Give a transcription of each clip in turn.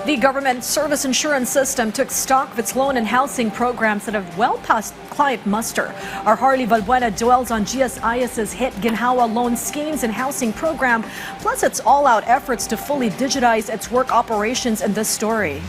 The government service insurance system took stock of its loan and housing programs that have well passed client muster. Our Harley Valbuena dwells on GSIS's hit Ginhawa loan schemes and housing program, plus its all-out efforts to fully digitize its work operations in this story.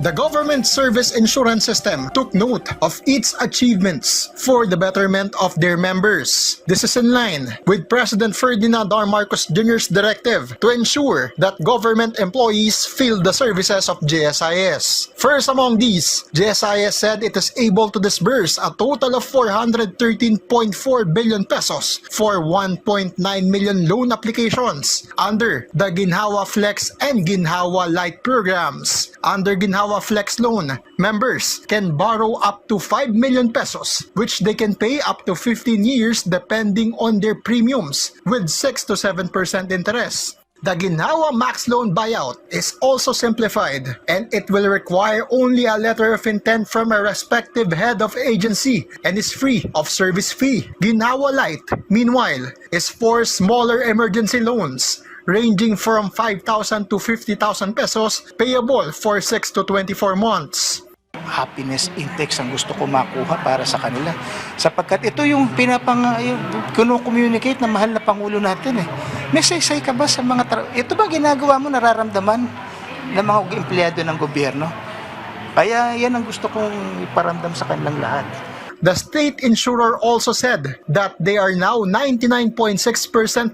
The government service insurance system took note of its achievements for the betterment of their members. This is in line with President Ferdinand R. Marcos Jr.'s directive to ensure that government employees feel the services of GSIS. First among these, GSIS said it is able to disburse a total of 413.4 billion pesos for 1.9 million loan applications under the Ginhawa Flex and Ginhawa Lite programs. Under Ginhawa Flex Loan, members can borrow up to 5 million pesos, which they can pay up to 15 years depending on their premiums with 6 to 7% interest. The Ginhawa Max Loan Buyout is also simplified, and it will require only a letter of intent from a respective head of agency and is free of service fee. Ginhawa Lite, meanwhile, is for smaller emergency loans ranging from 5,000 to 50,000 pesos payable for 6 to 24 months. Happiness index ang gusto ko makuha para sa kanila. Sapagkat ito yung communicate na mahal na Pangulo natin eh. May saysay ka ba sa mga ito ba ginagawa mo nararamdaman ng mga empleyado ng gobyerno? Kaya yan ang gusto kong iparamdam sa kanilang lahat. The state insurer also said that they are now 99.6%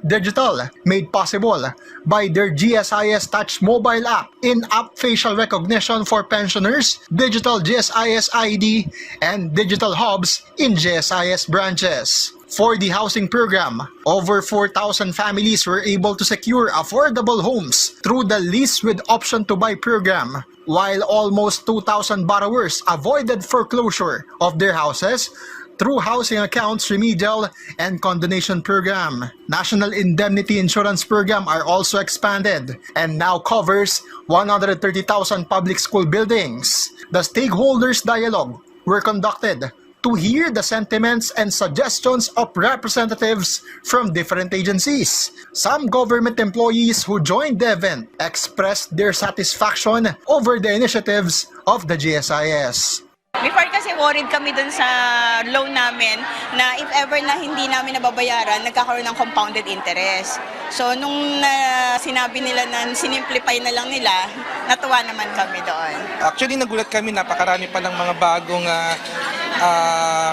digital, made possible by their GSIS Touch mobile app, in-app facial recognition for pensioners, digital GSIS ID, and digital hubs in GSIS branches. For the housing program, over 4,000 families were able to secure affordable homes through the Lease with Option to Buy program, while almost 2,000 borrowers avoided foreclosure of their houses through housing accounts remedial and condonation program. National Indemnity Insurance program are also expanded and now covers 130,000 public school buildings. The stakeholders dialogue were conducted to hear the sentiments and suggestions of representatives from different agencies. Some government employees who joined the event expressed their satisfaction over the initiatives of the GSIS. Before kasi worried kami dun sa loan namin na if ever na hindi namin nababayaran, nagkakaroon ng compounded interest. So nung sinabi nila na sinimplify na lang nila, natuwa naman kami doon. Actually nagulat kami, napakarami pa ng mga bagong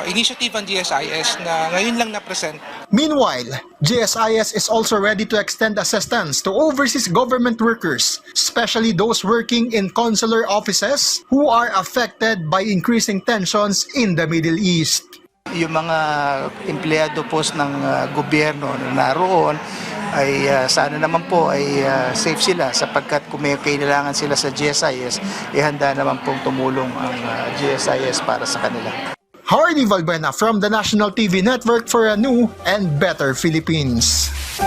initiative ang GSIS na ngayon lang na-present. Meanwhile, GSIS is also ready to extend assistance to overseas government workers, especially those working in consular offices who are affected by increasing tensions in the Middle East. Yung mga empleyado po ng gobyerno na naroon ay sana naman po ay safe sila sapagkat kung may kailangan sila sa GSIS, handa naman pong tumulong ang GSIS para sa kanila. Harley Valbuena from the National TV Network for a new and better Philippines.